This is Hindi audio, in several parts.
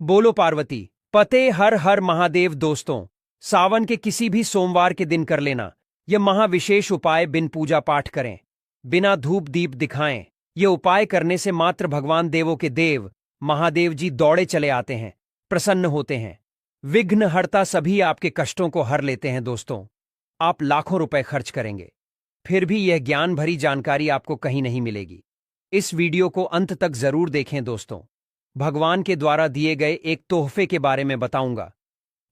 बोलो पार्वती पते हर हर महादेव। दोस्तों, सावन के किसी भी सोमवार के दिन कर लेना यह महाविशेष उपाय। बिन पूजा पाठ करें, बिना धूप दीप दिखाएं। यह उपाय करने से मात्र भगवान देवों के देव महादेव जी दौड़े चले आते हैं, प्रसन्न होते हैं। विघ्नहर्ता सभी आपके कष्टों को हर लेते हैं। दोस्तों, आप लाखों रुपए खर्च करेंगे, फिर भी यह ज्ञान भरी जानकारी आपको कहीं नहीं मिलेगी। इस वीडियो को अंत तक जरूर देखें। दोस्तों, भगवान के द्वारा दिए गए एक तोहफे के बारे में बताऊंगा,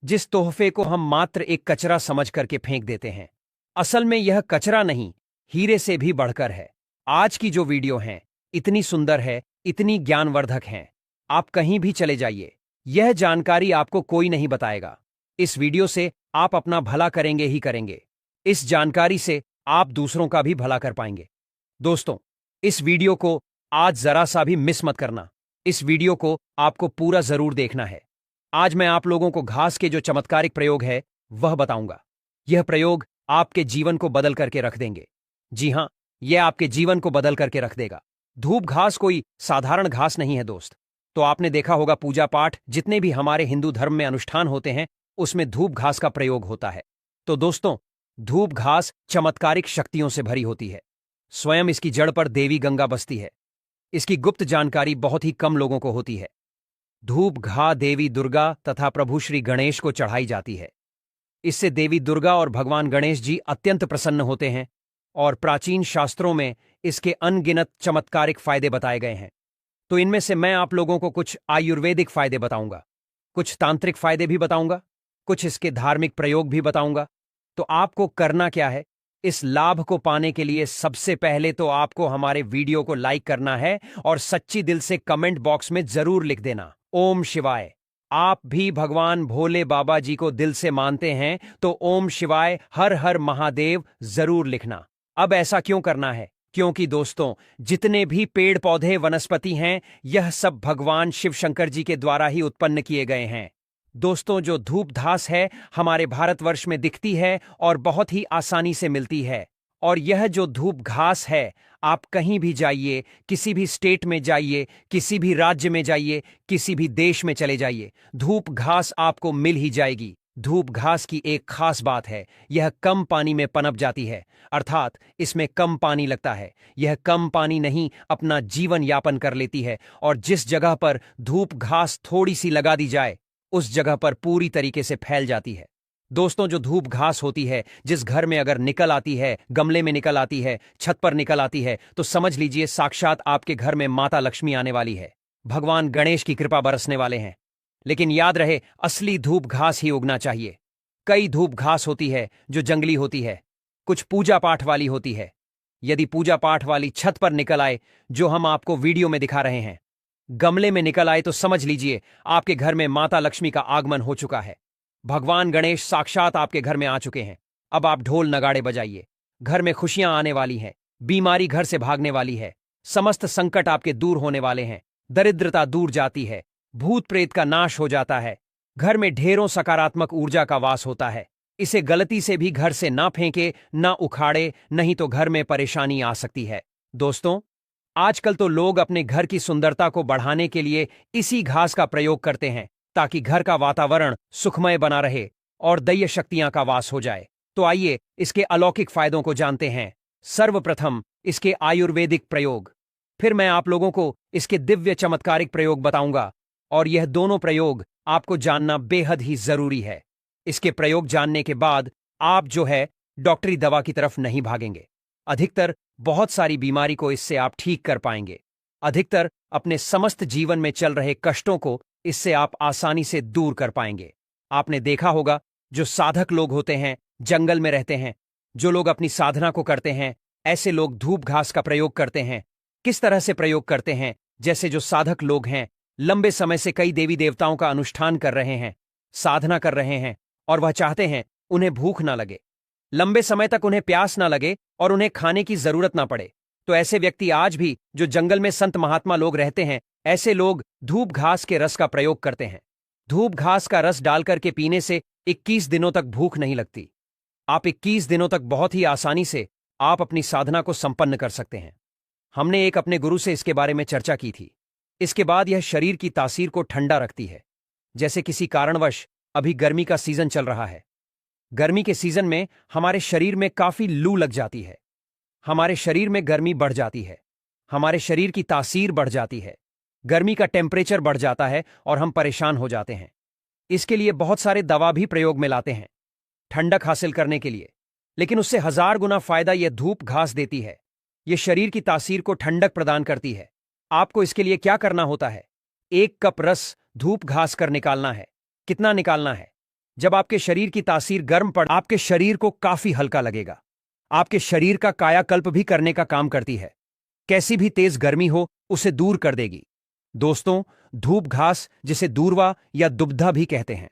जिस तोहफे को हम मात्र एक कचरा समझ करके फेंक देते हैं। असल में यह कचरा नहीं, हीरे से भी बढ़कर है। आज की जो वीडियो है इतनी सुंदर है, इतनी ज्ञानवर्धक है, आप कहीं भी चले जाइए, यह जानकारी आपको कोई नहीं बताएगा। इस वीडियो से आप अपना भला करेंगे ही करेंगे। इस जानकारी से आप दूसरों का भी भला कर पाएंगे। दोस्तों, इस वीडियो को आज जरा सा भी मिस मत करना। इस वीडियो को आपको पूरा जरूर देखना है। आज मैं आप लोगों को घास के जो चमत्कारिक प्रयोग है वह बताऊंगा। यह प्रयोग आपके जीवन को बदल करके रख देंगे। जी हां, यह आपके जीवन को बदल करके रख देगा। धूप घास कोई साधारण घास नहीं है दोस्त। तो आपने देखा होगा, पूजा पाठ जितने भी हमारे हिंदू धर्म में अनुष्ठान होते हैं उसमें धूप घास का प्रयोग होता है। तो दोस्तों, धूप घास चमत्कारिक शक्तियों से भरी होती है। स्वयं इसकी जड़ पर देवी गंगा बसती है। इसकी गुप्त जानकारी बहुत ही कम लोगों को होती है। धूप घा देवी दुर्गा तथा प्रभु श्री गणेश को चढ़ाई जाती है। इससे देवी दुर्गा और भगवान गणेश जी अत्यंत प्रसन्न होते हैं और प्राचीन शास्त्रों में इसके अनगिनत चमत्कारिक फायदे बताए गए हैं। तो इनमें से मैं आप लोगों को कुछ आयुर्वेदिक फायदे बताऊंगा, कुछ तांत्रिक फायदे भी बताऊंगा, कुछ इसके धार्मिक प्रयोग भी बताऊंगा। तो आपको करना क्या है, इस लाभ को पाने के लिए सबसे पहले तो आपको हमारे वीडियो को लाइक करना है और सच्ची दिल से कमेंट बॉक्स में जरूर लिख देना ओम शिवाय। आप भी भगवान भोले बाबा जी को दिल से मानते हैं तो ओम शिवाय हर हर महादेव जरूर लिखना। अब ऐसा क्यों करना है? क्योंकि दोस्तों, जितने भी पेड़ पौधे वनस्पति हैं यह सब भगवान शिव शंकर जी के द्वारा ही उत्पन्न किए गए हैं। दोस्तों, जो धूप घास है हमारे भारतवर्ष में दिखती है और बहुत ही आसानी से मिलती है। और यह जो धूप घास है, आप कहीं भी जाइए, किसी भी स्टेट में जाइए, किसी भी राज्य में जाइए, किसी भी देश में चले जाइए, धूप घास आपको मिल ही जाएगी। धूप घास की एक खास बात है, यह कम पानी में पनप जाती है, अर्थात इसमें कम पानी लगता है। यह कम पानी नहीं, अपना जीवन यापन कर लेती है। और जिस जगह पर धूप घास थोड़ी सी लगा दी जाए उस जगह पर पूरी तरीके से फैल जाती है। दोस्तों, जो धूप घास होती है, जिस घर में अगर निकल आती है, गमले में निकल आती है, छत पर निकल आती है, तो समझ लीजिए साक्षात आपके घर में माता लक्ष्मी आने वाली है, भगवान गणेश की कृपा बरसने वाले हैं। लेकिन याद रहे, असली धूप घास ही उगना चाहिए। कई धूप घास होती है जो जंगली होती है, कुछ पूजा पाठ वाली होती है। यदि पूजा पाठ वाली छत पर निकल आए, जो हम आपको वीडियो में दिखा रहे हैं, गमले में निकल आए, तो समझ लीजिए आपके घर में माता लक्ष्मी का आगमन हो चुका है। भगवान गणेश साक्षात आपके घर में आ चुके हैं। अब आप ढोल नगाड़े बजाइए, घर में खुशियां आने वाली हैं, बीमारी घर से भागने वाली है, समस्त संकट आपके दूर होने वाले हैं, दरिद्रता दूर जाती है, भूत प्रेत का नाश हो जाता है, घर में ढेरों सकारात्मक ऊर्जा का वास होता है। इसे गलती से भी घर से ना फेंके, ना उखाड़े, नहीं तो घर में परेशानी आ सकती है। दोस्तों, आजकल तो लोग अपने घर की सुंदरता को बढ़ाने के लिए इसी घास का प्रयोग करते हैं, ताकि घर का वातावरण सुखमय बना रहे और दैय शक्तियां का वास हो जाए। तो आइए इसके अलौकिक फायदों को जानते हैं। सर्वप्रथम इसके आयुर्वेदिक प्रयोग, फिर मैं आप लोगों को इसके दिव्य चमत्कारिक प्रयोग बताऊंगा। और यह दोनों प्रयोग आपको जानना बेहद ही जरूरी है। इसके प्रयोग जानने के बाद आप जो है डॉक्टरी दवा की तरफ नहीं भागेंगे। अधिकतर बहुत सारी बीमारी को इससे आप ठीक कर पाएंगे। अधिकतर अपने समस्त जीवन में चल रहे कष्टों को इससे आप आसानी से दूर कर पाएंगे। आपने देखा होगा, जो साधक लोग होते हैं, जंगल में रहते हैं, जो लोग अपनी साधना को करते हैं, ऐसे लोग धूप घास का प्रयोग करते हैं। किस तरह से प्रयोग करते हैं? जैसे जो साधक लोग हैं, लंबे समय से कई देवी देवताओं का अनुष्ठान कर रहे हैं, साधना कर रहे हैं, और वह चाहते हैं उन्हें भूख ना लगे, लंबे समय तक उन्हें प्यास ना लगे और उन्हें खाने की जरूरत ना पड़े। तो ऐसे व्यक्ति आज भी जो जंगल में संत महात्मा लोग रहते हैं, ऐसे लोग धूप घास के रस का प्रयोग करते हैं। धूप घास का रस डालकर के पीने से 21 दिनों तक भूख नहीं लगती। आप 21 दिनों तक बहुत ही आसानी से आप अपनी साधना को संपन्न कर सकते हैं। हमने एक अपने गुरु से इसके बारे में चर्चा की थी। इसके बाद यह शरीर की तासीर को ठंडा रखती है, जैसे किसी कारणवश अभी गर्मी का सीजन चल रहा है। गर्मी के सीजन में हमारे शरीर में काफी लू लग जाती है, हमारे शरीर में गर्मी बढ़ जाती है, हमारे शरीर की तासीर बढ़ जाती है, गर्मी का टेम्परेचर बढ़ जाता है और हम परेशान हो जाते हैं। इसके लिए बहुत सारे दवा भी प्रयोग में लाते हैं ठंडक हासिल करने के लिए, लेकिन उससे 1000 गुना फायदा यह धूप घास देती है। यह शरीर की तासीर को ठंडक प्रदान करती है। आपको इसके लिए क्या करना होता है? 1 कप रस धूप घास कर निकालना है। कितना निकालना है? जब आपके शरीर की तासीर गर्म पड़, आपके शरीर को काफी हल्का लगेगा। आपके शरीर का कायाकल्प भी करने का काम करती है। कैसी भी तेज गर्मी हो उसे दूर कर देगी। दोस्तों, धूप घास, जिसे दूर्वा या दुबधा भी कहते हैं,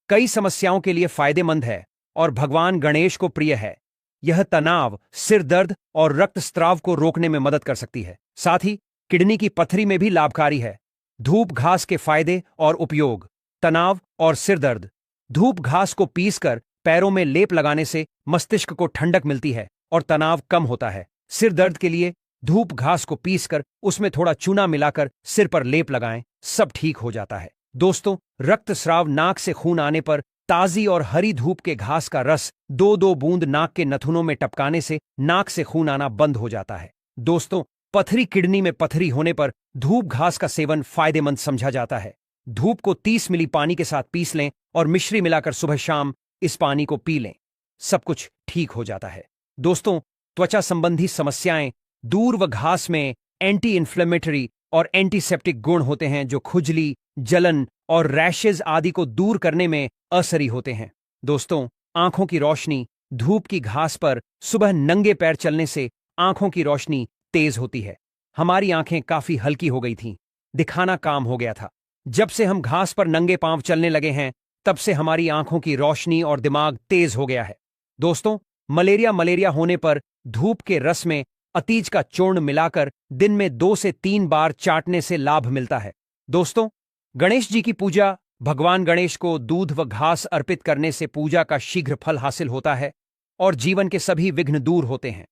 कई समस्याओं के लिए फायदेमंद है और भगवान गणेश को प्रिय है। यह तनाव, सिर दर्द और रक्तस्राव को रोकने में मदद कर सकती है। साथ ही किडनी की पथरी में भी लाभकारी है। धूप घास के फायदे और उपयोग। तनाव और सिर दर्द। धूप घास को पीसकर पैरों में लेप लगाने से मस्तिष्क को ठंडक मिलती है और तनाव कम होता है। सिर दर्द के लिए धूप घास को पीसकर उसमें थोड़ा चूना मिलाकर सिर पर लेप लगाएं, सब ठीक हो जाता है। दोस्तों, रक्तस्राव, नाक से खून आने पर ताजी और हरी धूप के घास का रस 2-2 बूंद नाक के नथुनों में टपकाने से नाक से खून आना बंद हो जाता है। दोस्तों, पथरी, किडनी में पथरी होने पर धूप घास का सेवन फायदेमंद समझा जाता है। धूप को 30 मिली पानी के साथ पीस लें और मिश्री मिलाकर सुबह शाम इस पानी को पी लें, सब कुछ ठीक हो जाता है। दोस्तों, त्वचा संबंधी समस्याएं दूर व घास में एंटी इन्फ्लेमेटरी और एंटीसेप्टिक गुण होते हैं जो खुजली, जलन और रैशेज आदि को दूर करने में असरी होते हैं। दोस्तों, आंखों की रोशनी। धूप की घास पर सुबह नंगे पैर चलने से आंखों की रोशनी तेज होती है। हमारी आंखें काफी हल्की हो गई थीं, दिखाना काम हो गया था। जब से हम घास पर नंगे पांव चलने लगे हैं, तब से हमारी आंखों की रोशनी और दिमाग तेज हो गया है। दोस्तों, मलेरिया होने पर धूप के रस में अतीज का चूर्ण मिलाकर दिन में 2 से 3 बार चाटने से लाभ मिलता है। दोस्तों, गणेश जी की पूजा। भगवान गणेश को दूध व घास अर्पित करने से पूजा का शीघ्र फल हासिल होता है और जीवन के सभी विघ्न दूर होते हैं।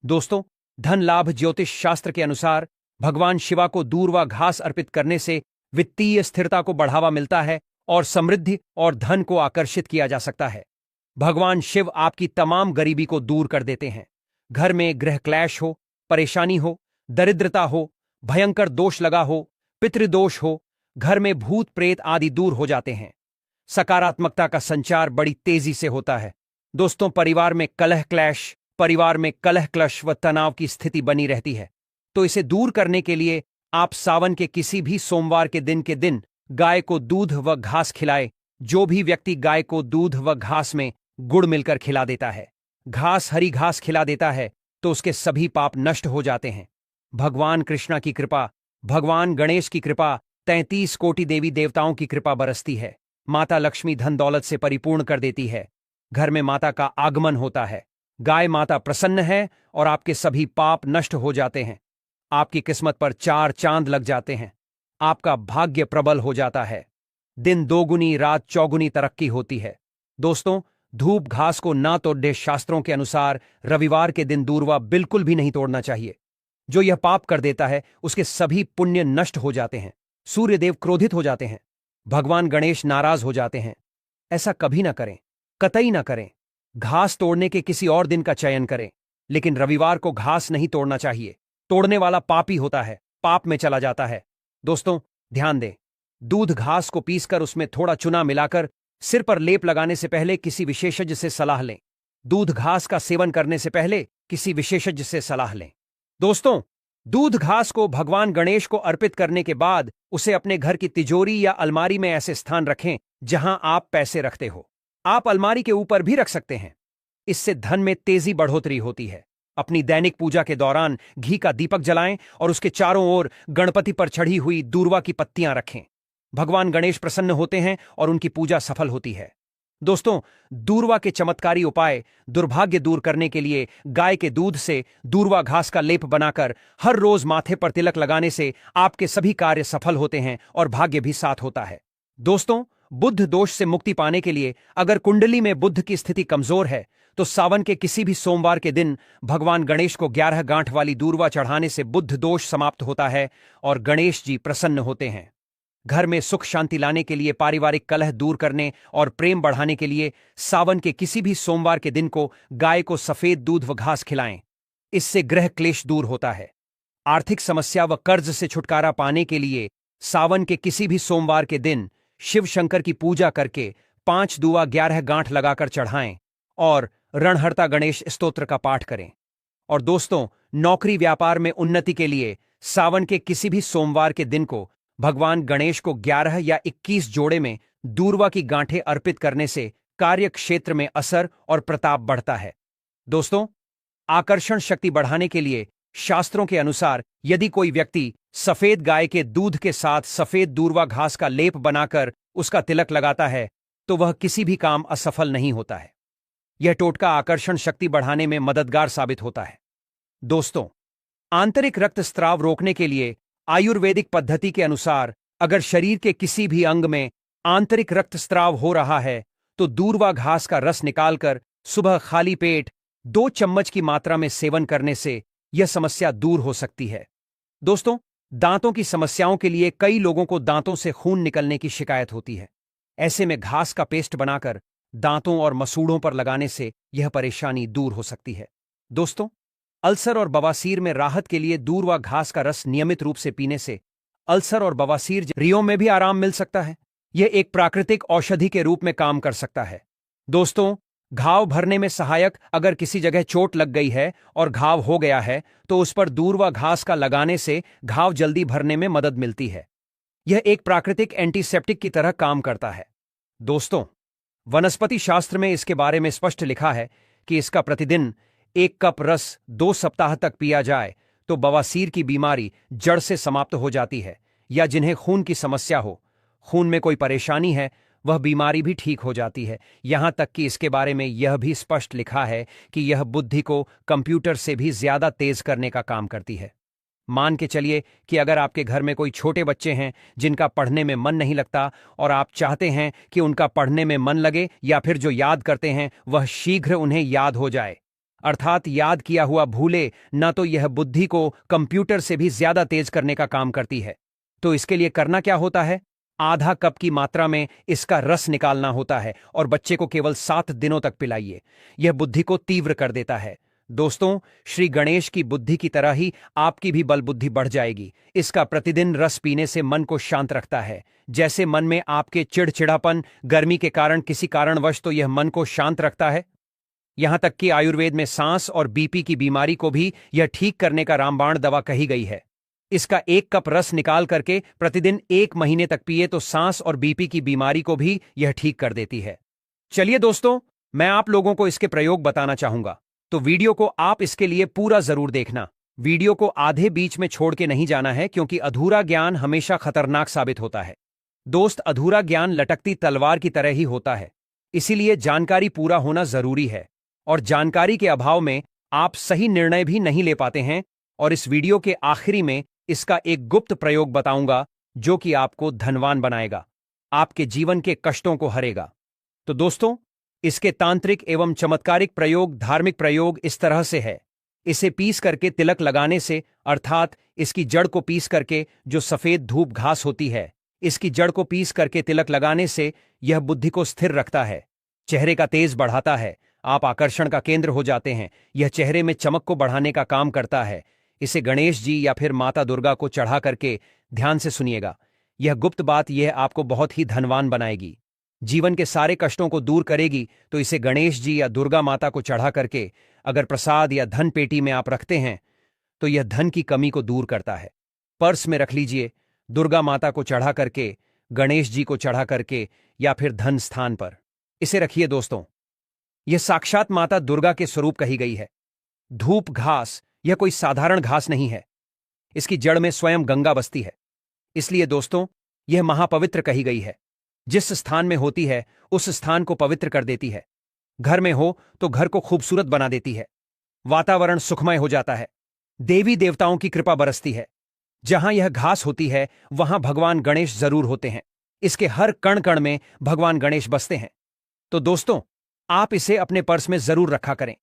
दोस्तों, धन लाभ। ज्योतिष शास्त्र के अनुसार भगवान शिवा को दूध व घास अर्पित करने से वित्तीय स्थिरता को बढ़ावा मिलता है और समृद्धि और धन को आकर्षित किया जा सकता है। भगवान शिव आपकी तमाम गरीबी को दूर कर देते हैं। घर में ग्रह क्लैश हो, परेशानी हो, दरिद्रता हो, भयंकर दोष लगा हो, पितृदोष हो, घर में भूत प्रेत आदि दूर हो जाते हैं। सकारात्मकता का संचार बड़ी तेजी से होता है। दोस्तों, परिवार में कलह क्लेश व तनाव की स्थिति बनी रहती है, तो इसे दूर करने के लिए आप सावन के किसी भी सोमवार के दिन गाय को दूध व घास खिलाए। जो भी व्यक्ति गाय को दूध व घास में गुड़ मिलकर खिला देता है, हरी घास खिला देता है, तो उसके सभी पाप नष्ट हो जाते हैं। भगवान कृष्णा की कृपा, भगवान गणेश की कृपा, 33 कोटि देवी देवताओं की कृपा बरसती है। माता लक्ष्मी धन दौलत से परिपूर्ण कर देती है। घर में माता का आगमन होता है। गाय माता प्रसन्न है और आपके सभी पाप नष्ट हो जाते हैं। आपकी किस्मत पर 4 चांद लग जाते हैं। आपका भाग्य प्रबल हो जाता है। दिन दोगुनी रात चौगुनी तरक्की होती है। दोस्तों, धूप घास को ना तोड़े। शास्त्रों के अनुसार रविवार के दिन दूर्वा बिल्कुल भी नहीं तोड़ना चाहिए। जो यह पाप कर देता है उसके सभी पुण्य नष्ट हो जाते हैं। सूर्यदेव क्रोधित हो जाते हैं। भगवान गणेश नाराज हो जाते हैं। ऐसा कभी ना करें, कतई ना करें। घास तोड़ने के किसी और दिन का चयन करें, लेकिन रविवार को घास नहीं तोड़ना चाहिए। तोड़ने वाला पापी होता है, पाप में चला जाता है। दोस्तों, ध्यान दें, दूध घास को पीसकर उसमें थोड़ा चूना मिलाकर सिर पर लेप लगाने से पहले किसी विशेषज्ञ से सलाह लें। दूध घास का सेवन करने से पहले किसी विशेषज्ञ से सलाह लें। दोस्तों, दूध घास को भगवान गणेश को अर्पित करने के बाद उसे अपने घर की तिजोरी या अलमारी में ऐसे स्थान रखें जहां आप पैसे रखते हो। आप अलमारी के ऊपर भी रख सकते हैं। इससे धन में तेजी बढ़ोतरी होती है। अपनी दैनिक पूजा के दौरान घी का दीपक जलाएं और उसके चारों ओर गणपति पर चढ़ी हुई दूर्वा की पत्तियां रखें। भगवान गणेश प्रसन्न होते हैं और उनकी पूजा सफल होती है। दोस्तों, दूर्वा के चमत्कारी उपाय। दुर्भाग्य दूर करने के लिए गाय के दूध से दूर्वा घास का लेप बनाकर हर रोज माथे पर तिलक लगाने से आपके सभी कार्य सफल होते हैं और भाग्य भी साथ होता है। दोस्तों, बुध दोष से मुक्ति पाने के लिए अगर कुंडली में बुध की स्थिति कमजोर है तो सावन के किसी भी सोमवार के दिन भगवान गणेश को 11 गांठ वाली दूर्वा चढ़ाने से बुध दोष समाप्त होता है और गणेश जी प्रसन्न होते हैं। घर में सुख शांति लाने के लिए, पारिवारिक कलह दूर करने और प्रेम बढ़ाने के लिए सावन के किसी भी सोमवार के दिन को गाय को सफेद दूध व घास खिलाएं। इससे गृह क्लेश दूर होता है। आर्थिक समस्या व कर्ज से छुटकारा पाने के लिए सावन के किसी भी सोमवार के दिन शिव शंकर की पूजा करके 5 दुआ 11 गांठ लगाकर चढ़ाएं और रणहर्ता गणेश स्तोत्र का पाठ करें। और दोस्तों, नौकरी व्यापार में उन्नति के लिए सावन के किसी भी सोमवार के दिन को भगवान गणेश को 11 या 21 जोड़े में दूर्वा की गांठें अर्पित करने से कार्य क्षेत्र में असर और प्रताप बढ़ता है। दोस्तों, आकर्षण शक्ति बढ़ाने के लिए शास्त्रों के अनुसार यदि कोई व्यक्ति सफेद गाय के दूध के साथ सफेद दूर्वा घास का लेप बनाकर उसका तिलक लगाता है तो वह किसी भी काम असफल नहीं होता है। यह टोटका आकर्षण शक्ति बढ़ाने में मददगार साबित होता है। दोस्तों, आंतरिक रक्तस्राव रोकने के लिए आयुर्वेदिक पद्धति के अनुसार अगर शरीर के किसी भी अंग में आंतरिक रक्तस्राव हो रहा है तो दूर्वा घास का रस निकालकर सुबह खाली पेट 2 चम्मच की मात्रा में सेवन करने से यह समस्या दूर हो सकती है। दोस्तों, दांतों की समस्याओं के लिए कई लोगों को दांतों से खून निकलने की शिकायत होती है। ऐसे में घास का पेस्ट बनाकर दांतों और मसूड़ों पर लगाने से यह परेशानी दूर हो सकती है। दोस्तों, अल्सर और बवासीर में राहत के लिए दूर्वा घास का रस नियमित रूप से पीने से अल्सर और बवासीर रियों में भी आराम मिल सकता है। यह एक प्राकृतिक औषधि के रूप में काम कर सकता है। दोस्तों, घाव भरने में सहायक अगर किसी जगह चोट लग गई है और घाव हो गया है तो उस पर दूर्वा घास का लगाने से घाव जल्दी भरने में मदद मिलती है। यह एक प्राकृतिक एंटीसेप्टिक की तरह काम करता है। दोस्तों, वनस्पति शास्त्र में इसके बारे में स्पष्ट लिखा है कि इसका प्रतिदिन 1 कप रस 2 सप्ताह तक पिया जाए तो बवासीर की बीमारी जड़ से समाप्त हो जाती है, या जिन्हें खून की समस्या हो, खून में कोई परेशानी है, वह बीमारी भी ठीक हो जाती है। यहां तक कि इसके बारे में यह भी स्पष्ट लिखा है कि यह बुद्धि को कंप्यूटर से भी ज्यादा तेज करने का काम करती है। मान के चलिए कि अगर आपके घर में कोई छोटे बच्चे हैं जिनका पढ़ने में मन नहीं लगता और आप चाहते हैं कि उनका पढ़ने में मन लगे, या फिर जो याद करते हैं वह शीघ्र उन्हें याद हो जाए, अर्थात याद किया हुआ भूले ना, तो यह बुद्धि को कंप्यूटर से भी ज्यादा तेज करने का काम करती है। तो इसके लिए करना क्या होता है? आधा कप की मात्रा में इसका रस निकालना होता है और बच्चे को केवल 7 दिनों तक पिलाइए। यह बुद्धि को तीव्र कर देता है। दोस्तों, श्री गणेश की बुद्धि की तरह ही आपकी भी बल बुद्धि बढ़ जाएगी। इसका प्रतिदिन रस पीने से मन को शांत रखता है। जैसे मन में आपके चिड़चिड़ापन, गर्मी के कारण किसी कारणवश, तो यह मन को शांत रखता है। यहां तक कि आयुर्वेद में सांस और बीपी की बीमारी को भी यह ठीक करने का रामबाण दवा कही गई है। इसका 1 कप रस निकाल करके प्रतिदिन 1 महीने तक पिए तो सांस और बीपी की बीमारी को भी यह ठीक कर देती है। चलिए दोस्तों, मैं आप लोगों को इसके प्रयोग बताना चाहूंगा, तो वीडियो को आप इसके लिए पूरा जरूर देखना। वीडियो को आधे बीच में छोड़ के नहीं जाना है, क्योंकि अधूरा ज्ञान हमेशा खतरनाक साबित होता है। दोस्त, अधूरा ज्ञान लटकती तलवार की तरह ही होता है, इसीलिए जानकारी पूरा होना जरूरी है। और जानकारी के अभाव में आप सही निर्णय भी नहीं ले पाते हैं। और इस वीडियो के आखिरी में इसका एक गुप्त प्रयोग बताऊंगा जो कि आपको धनवान बनाएगा, आपके जीवन के कष्टों को हरेगा। तो दोस्तों, इसके तांत्रिक एवं चमत्कारिक प्रयोग, धार्मिक प्रयोग इस तरह से है। इसे पीस करके तिलक लगाने से, अर्थात इसकी जड़ को पीस करके, जो सफेद धूप घास होती है, इसकी जड़ को पीस करके तिलक लगाने से यह बुद्धि को स्थिर रखता है, चेहरे का तेज बढ़ाता है, आप आकर्षण का केंद्र हो जाते हैं। यह चेहरे में चमक को बढ़ाने का काम करता है। इसे गणेश जी या फिर माता दुर्गा को चढ़ा करके ध्यान से सुनिएगा। यह गुप्त बात यह आपको बहुत ही धनवान बनाएगी, जीवन के सारे कष्टों को दूर करेगी। तो इसे गणेश जी या दुर्गा माता को चढ़ा करके अगर प्रसाद या धन पेटी में आप रखते हैं तो यह धन की कमी को दूर करता है। पर्स में रख लीजिए, दुर्गा माता को चढ़ा करके, गणेश जी को चढ़ा करके, या फिर धन स्थान पर इसे रखिए। दोस्तों, यह साक्षात माता दुर्गा के स्वरूप कही गई है। धूप घास यह कोई साधारण घास नहीं है, इसकी जड़ में स्वयं गंगा बसती है। इसलिए दोस्तों, यह महापवित्र कही गई है। जिस स्थान में होती है उस स्थान को पवित्र कर देती है। घर में हो तो घर को खूबसूरत बना देती है, वातावरण सुखमय हो जाता है, देवी देवताओं की कृपा बरसती है। जहां यह घास होती है वहां भगवान गणेश जरूर होते हैं। इसके हर कण कण में भगवान गणेश बसते हैं। तो दोस्तों, आप इसे अपने पर्स में जरूर रखा करें।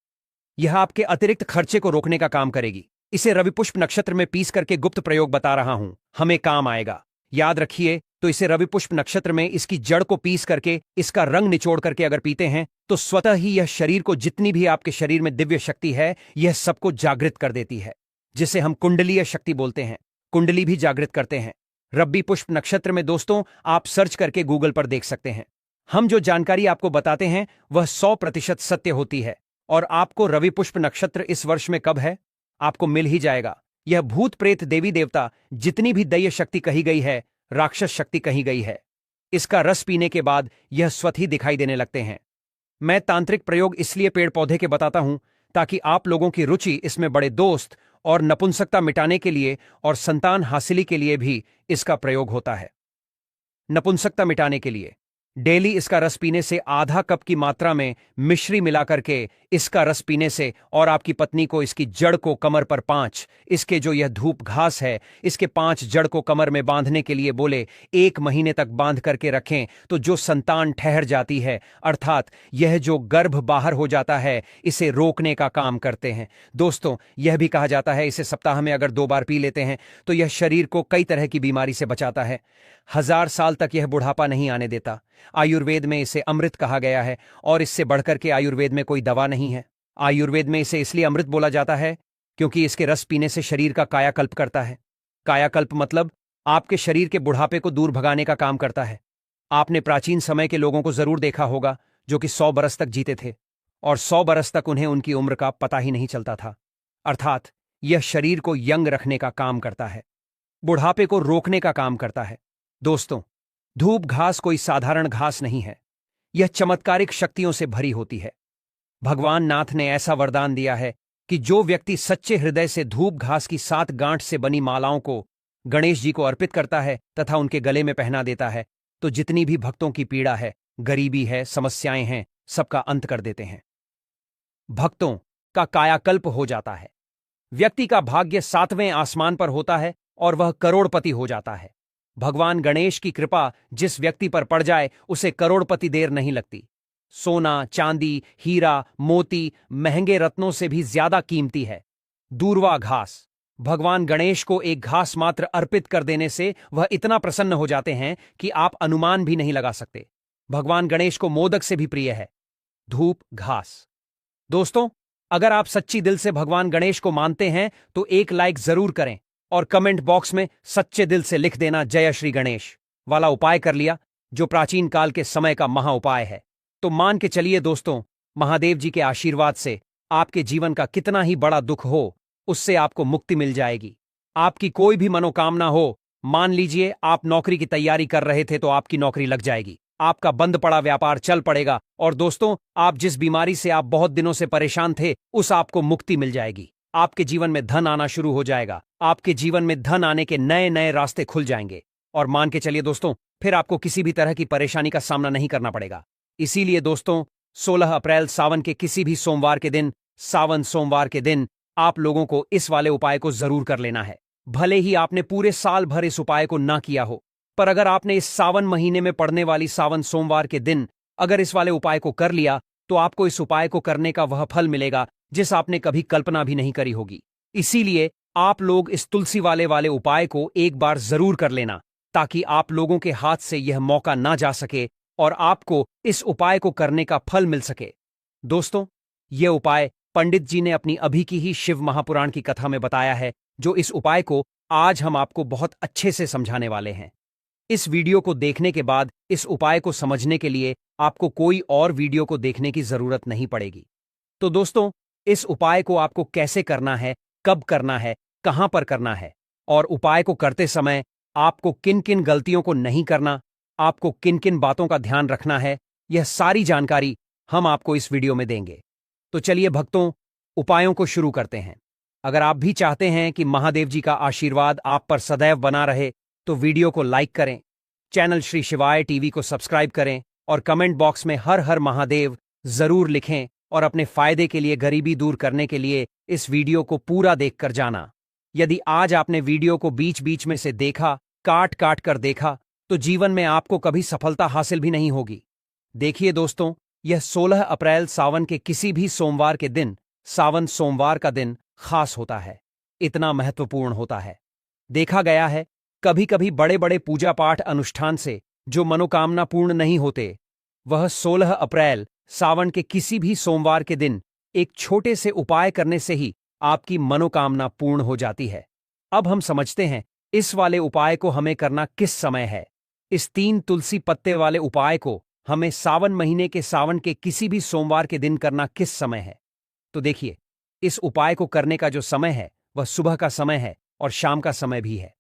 यह आपके अतिरिक्त खर्चे को रोकने का काम करेगी। इसे रवि पुष्प नक्षत्र में पीस करके गुप्त प्रयोग बता रहा हूं, हमें काम आएगा। याद रखिए, तो इसे रवि पुष्प नक्षत्र में इसकी जड़ को पीस करके इसका रंग निचोड़ करके अगर पीते हैं तो स्वतः ही यह शरीर को, जितनी भी आपके शरीर में दिव्य शक्ति है, यह सबको जागृत कर देती है, जिसे हम कुंडलीय शक्ति बोलते हैं। कुंडली भी जागृत करते हैं। रवि पुष्प नक्षत्र में दोस्तों आप सर्च करके गूगल पर देख सकते हैं। हम जो जानकारी आपको बताते हैं वह 100% सत्य होती है। और आपको रवि पुष्प नक्षत्र इस वर्ष में कब है, आपको मिल ही जाएगा। यह भूत प्रेत देवी देवता जितनी भी दैय शक्ति कही गई है, राक्षस शक्ति कही गई है, इसका रस पीने के बाद यह स्वतः ही दिखाई देने लगते हैं। मैं तांत्रिक प्रयोग इसलिए पेड़ पौधे के बताता हूं ताकि आप लोगों की रुचि इसमें बड़े दोस्त और नपुंसकता मिटाने के लिए और संतान हासिली के लिए भी इसका प्रयोग होता है। नपुंसकता मिटाने के लिए डेली इसका रस पीने से आधा कप की मात्रा में मिश्री मिला करके इसका रस पीने से, और आपकी पत्नी को इसकी जड़ को कमर पर 5, इसके जो यह धूप घास है इसके 5 जड़ को कमर में बांधने के लिए बोले, 1 महीने तक बांध करके रखें तो जो संतान ठहर जाती है, अर्थात यह जो गर्भ बाहर हो जाता है, इसे रोकने का काम करते हैं। दोस्तों यह भी कहा जाता है इसे सप्ताह में अगर 2 बार पी लेते हैं तो यह शरीर को कई तरह की बीमारी से बचाता है। 1000 साल तक यह बुढ़ापा नहीं आने देता। आयुर्वेद में इसे अमृत कहा गया है और इससे बढ़कर के आयुर्वेद में कोई दवा नहीं है। आयुर्वेद में इसे इसलिए अमृत बोला जाता है क्योंकि इसके रस पीने से शरीर का कायाकल्प करता है। कायाकल्प मतलब आपके शरीर के बुढ़ापे को दूर भगाने का काम करता है। आपने प्राचीन समय के लोगों को जरूर देखा होगा जो कि 100 बरस तक जीते थे और 100 बरस तक उन्हें उनकी उम्र का पता ही नहीं चलता था। अर्थात यह शरीर को यंग रखने का काम करता है, बुढ़ापे को रोकने का काम करता है। दोस्तों धूप घास कोई साधारण घास नहीं है, यह चमत्कारिक शक्तियों से भरी होती है। भगवान नाथ ने ऐसा वरदान दिया है कि जो व्यक्ति सच्चे हृदय से धूप घास की 7 गांठ से बनी मालाओं को गणेश जी को अर्पित करता है तथा उनके गले में पहना देता है तो जितनी भी भक्तों की पीड़ा है, गरीबी है, समस्याएं हैं, सबका अंत कर देते हैं। भक्तों का कायाकल्प हो जाता है। व्यक्ति का भाग्य 7वें आसमान पर होता है और वह करोड़पति हो जाता है। भगवान गणेश की कृपा जिस व्यक्ति पर पड़ जाए उसे करोड़पति देर नहीं लगती। सोना, चांदी, हीरा, मोती महंगे रत्नों से भी ज्यादा कीमती है। दूर्वा घास, भगवान गणेश को एक घास मात्र अर्पित कर देने से वह इतना प्रसन्न हो जाते हैं कि आप अनुमान भी नहीं लगा सकते। भगवान गणेश को मोदक से भी प्रिय है धूप घास। दोस्तों अगर आप सच्ची दिल से भगवान गणेश को मानते हैं तो एक लाइक जरूर करें और कमेंट बॉक्स में सच्चे दिल से लिख देना जय श्री गणेश वाला उपाय कर लिया, जो प्राचीन काल के समय का महा उपाय है। तो मान के चलिए दोस्तों, महादेव जी के आशीर्वाद से आपके जीवन का कितना ही बड़ा दुख हो, उससे आपको मुक्ति मिल जाएगी। आपकी कोई भी मनोकामना हो, मान लीजिए आप नौकरी की तैयारी कर रहे थे तो आपकी नौकरी लग जाएगी, आपका बंद पड़ा व्यापार चल पड़ेगा, और दोस्तों आप जिस बीमारी से आप बहुत दिनों से परेशान थे उस आपको मुक्ति मिल जाएगी। आपके जीवन में धन आना शुरू हो जाएगा, आपके जीवन में धन आने के नए नए रास्ते खुल जाएंगे, और मान के चलिए दोस्तों फिर आपको किसी भी तरह की परेशानी का सामना नहीं करना पड़ेगा। इसीलिए दोस्तों 16 अप्रैल सावन के किसी भी सोमवार के दिन, सावन सोमवार के दिन आप लोगों को इस वाले उपाय को जरूर कर लेना है। भले ही आपने पूरे साल भर इस उपाय को ना किया हो, पर अगर आपने इस सावन महीने में पड़ने वाली सावन सोमवार के दिन अगर इस वाले उपाय को कर लिया तो आपको इस उपाय को करने का वह फल मिलेगा जिस आपने कभी कल्पना भी नहीं करी होगी। इसीलिए आप लोग इस तुलसी वाले उपाय को एक बार जरूर कर लेना ताकि आप लोगों के हाथ से यह मौका ना जा सके और आपको इस उपाय को करने का फल मिल सके। दोस्तों यह उपाय पंडित जी ने अपनी अभी की ही शिव महापुराण की कथा में बताया है, जो इस उपाय को आज हम आपको बहुत अच्छे से समझाने वाले हैं। इस वीडियो को देखने के बाद इस उपाय को समझने के लिए आपको कोई और वीडियो को देखने की जरूरत नहीं पड़ेगी। तो दोस्तों इस उपाय को आपको कैसे करना है, कब करना है, कहां पर करना है, और उपाय को करते समय आपको किन किन गलतियों को नहीं करना, आपको किन किन बातों का ध्यान रखना है, यह सारी जानकारी हम आपको इस वीडियो में देंगे। तो चलिए भक्तों उपायों को शुरू करते हैं। अगर आप भी चाहते हैं कि महादेव जी का आशीर्वाद आप पर सदैव बना रहे तो वीडियो को लाइक करें, चैनल श्री शिवाय टीवी को सब्सक्राइब करें और कमेंट बॉक्स में हर हर महादेव जरूर लिखें, और अपने फायदे के लिए, गरीबी दूर करने के लिए इस वीडियो को पूरा देखकर जाना। यदि आज आपने वीडियो को बीच बीच में से देखा, काट काट कर देखा, तो जीवन में आपको कभी सफलता हासिल भी नहीं होगी। देखिए दोस्तों यह 16 अप्रैल सावन के किसी भी सोमवार के दिन, सावन सोमवार का दिन खास होता है, इतना महत्वपूर्ण होता है। देखा गया है कभी कभी बड़े बड़े पूजा पाठ अनुष्ठान से जो मनोकामना पूर्ण नहीं होते, वह 16 अप्रैल सावन के किसी भी सोमवार के दिन एक छोटे से उपाय करने से ही आपकी मनोकामना पूर्ण हो जाती है। अब हम समझते हैं इस वाले उपाय को हमें करना किस समय है। इस 3 तुलसी पत्ते वाले उपाय को हमें सावन महीने के सावन के किसी भी सोमवार के दिन करना किस समय है। तो देखिए, इस उपाय को करने का जो समय है वह सुबह का समय है और शाम का समय भी है।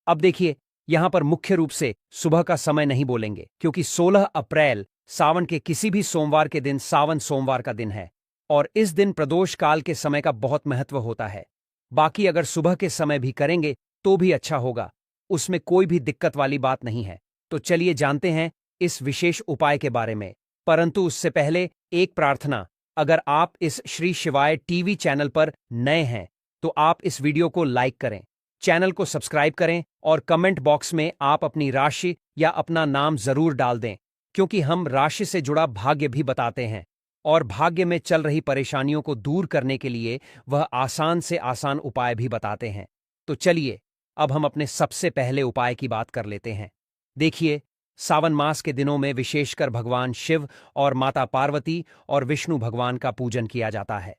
अब देखिए, यहां पर मुख्य रूप से सुबह का समय नहीं बोलेंगे, क्योंकि 16 अप्रैल सावन के किसी भी सोमवार के दिन सावन सोमवार का दिन है और इस दिन प्रदोष काल के समय का बहुत महत्व होता है। बाकी अगर सुबह के समय भी करेंगे तो भी अच्छा होगा, उसमें कोई भी दिक्कत वाली बात नहीं है। तो चलिए जानते हैं इस विशेष उपाय के बारे में। परंतु उससे पहले एक प्रार्थना, अगर आप इस श्री शिवाय टीवी चैनल पर नए हैं तो आप इस वीडियो को लाइक करें, चैनल को सब्सक्राइब करें और कमेंट बॉक्स में आप अपनी राशि या अपना नाम जरूर डाल दें, क्योंकि हम राशि से जुड़ा भाग्य भी बताते हैं और भाग्य में चल रही परेशानियों को दूर करने के लिए वह आसान से आसान उपाय भी बताते हैं। तो चलिए अब हम अपने सबसे पहले उपाय की बात कर लेते हैं। देखिए, सावन मास के दिनों में विशेषकर भगवान शिव और माता पार्वती और विष्णु भगवान का पूजन किया जाता है।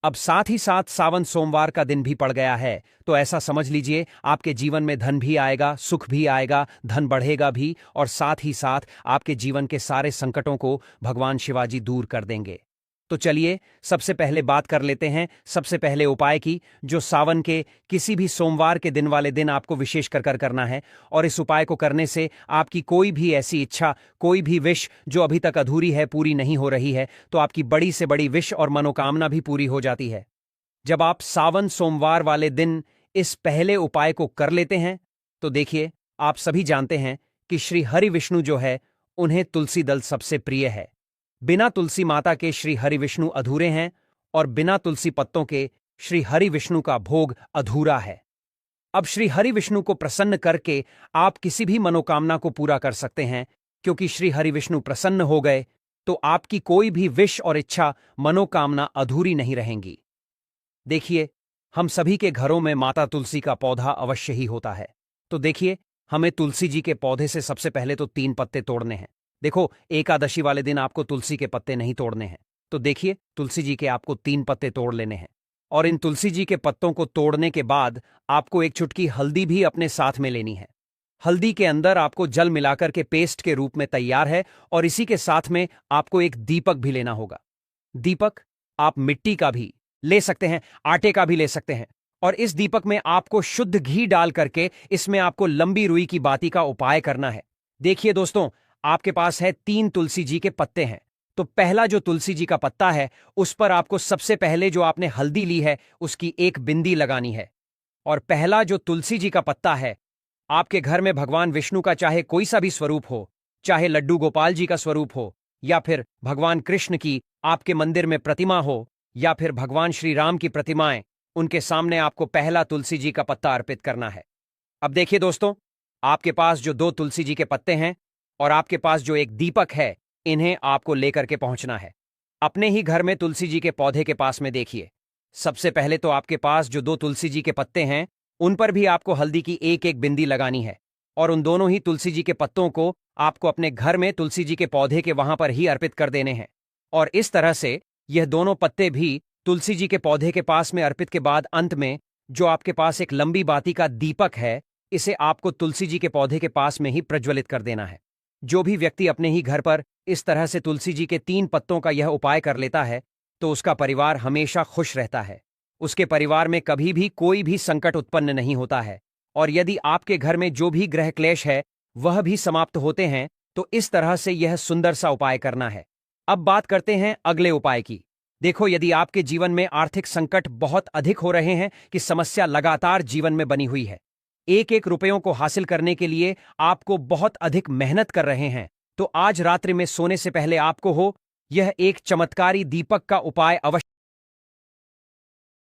अब साथ ही साथ सावन सोमवार का दिन भी पड़ गया है, तो ऐसा समझ लीजिए आपके जीवन में धन भी आएगा, सुख भी आएगा, धन बढ़ेगा भी और साथ ही साथ आपके जीवन के सारे संकटों को भगवान शिवाजी दूर कर देंगे। तो चलिए सबसे पहले बात कर लेते हैं सबसे पहले उपाय की, जो सावन के किसी भी सोमवार के दिन वाले दिन आपको विशेष कर करना है। और इस उपाय को करने से आपकी कोई भी ऐसी इच्छा, कोई भी विश जो अभी तक अधूरी है, पूरी नहीं हो रही है, तो आपकी बड़ी से बड़ी विश और मनोकामना भी पूरी हो जाती है जब आप सावन सोमवार वाले दिन इस पहले उपाय को कर लेते हैं। तो देखिए, आप सभी जानते हैं कि श्री हरि विष्णु जो है, उन्हें तुलसी दल सबसे प्रिय है। बिना तुलसी माता के श्री हरि विष्णु अधूरे हैं और बिना तुलसी पत्तों के श्री हरि विष्णु का भोग अधूरा है। अब श्री हरि विष्णु को प्रसन्न करके आप किसी भी मनोकामना को पूरा कर सकते हैं, क्योंकि श्री हरि विष्णु प्रसन्न हो गए तो आपकी कोई भी विश और इच्छा, मनोकामना अधूरी नहीं रहेंगी। देखिए, हम सभी के घरों में माता तुलसी का पौधा अवश्य ही होता है। तो देखिए, हमें तुलसी जी के पौधे से सबसे पहले तो 3 पत्ते तोड़ने हैं। देखो, एकादशी वाले दिन आपको तुलसी के पत्ते नहीं तोड़ने हैं। तो देखिए, तुलसी जी के आपको 3 पत्ते तोड़ लेने हैं और इन तुलसी जी के पत्तों को तोड़ने के बाद आपको एक चुटकी हल्दी भी अपने साथ में लेनी है। हल्दी के अंदर आपको जल मिलाकर के पेस्ट के रूप में तैयार है और इसी के साथ में आपको एक दीपक भी लेना होगा। दीपक आप मिट्टी का भी ले सकते हैं, आटे का भी ले सकते हैं और इस दीपक में आपको शुद्ध घी डाल करके इसमें आपको लंबी रुई की बाती का उपाय करना है। देखिए दोस्तों, आपके पास है 3 तुलसी जी के पत्ते हैं। तो पहला जो तुलसी जी का पत्ता है, उस पर आपको सबसे पहले जो आपने हल्दी ली है उसकी एक बिंदी लगानी है। और पहला जो तुलसी जी का पत्ता है, आपके घर में भगवान विष्णु का चाहे कोई सा भी स्वरूप हो, चाहे लड्डू गोपाल जी का स्वरूप हो या फिर भगवान कृष्ण की आपके मंदिर में प्रतिमा हो या फिर भगवान श्री राम की प्रतिमाएं, उनके सामने आपको पहला तुलसी जी का पत्ता अर्पित करना है। अब देखिए दोस्तों, आपके पास जो 2 तुलसी जी के पत्ते हैं और आपके पास जो एक दीपक है, इन्हें आपको लेकर के पहुंचना है अपने ही घर में तुलसी जी के पौधे के पास में। देखिए, सबसे पहले तो आपके पास जो 2 तुलसी जी के पत्ते हैं, उन पर भी आपको हल्दी की एक एक बिंदी लगानी है और उन दोनों ही तुलसी जी के पत्तों को आपको अपने घर में तुलसी जी के पौधे के वहां पर ही अर्पित कर देने हैं। और इस तरह से यह दोनों पत्ते भी तुलसी जी के पौधे के पास में अर्पित के बाद अंत में जो आपके पास एक लंबी बाती का दीपक है, इसे आपको तुलसी जी के पौधे के पास में ही प्रज्वलित कर देना है। जो भी व्यक्ति अपने ही घर पर इस तरह से तुलसी जी के 3 पत्तों का यह उपाय कर लेता है, तो उसका परिवार हमेशा खुश रहता है। उसके परिवार में कभी भी कोई भी संकट उत्पन्न नहीं होता है और यदि आपके घर में जो भी ग्रह क्लेश है वह भी समाप्त होते हैं। तो इस तरह से यह सुंदर सा उपाय करना है। अब बात करते हैं अगले उपाय की। देखो, यदि आपके जीवन में आर्थिक संकट बहुत अधिक हो रहे हैं कि समस्या लगातार जीवन में बनी हुई है, एक एक रुपयों को हासिल करने के लिए आपको बहुत अधिक मेहनत कर रहे हैं, तो आज रात्रि में सोने से पहले आपको यह एक चमत्कारी दीपक का उपाय अवश्य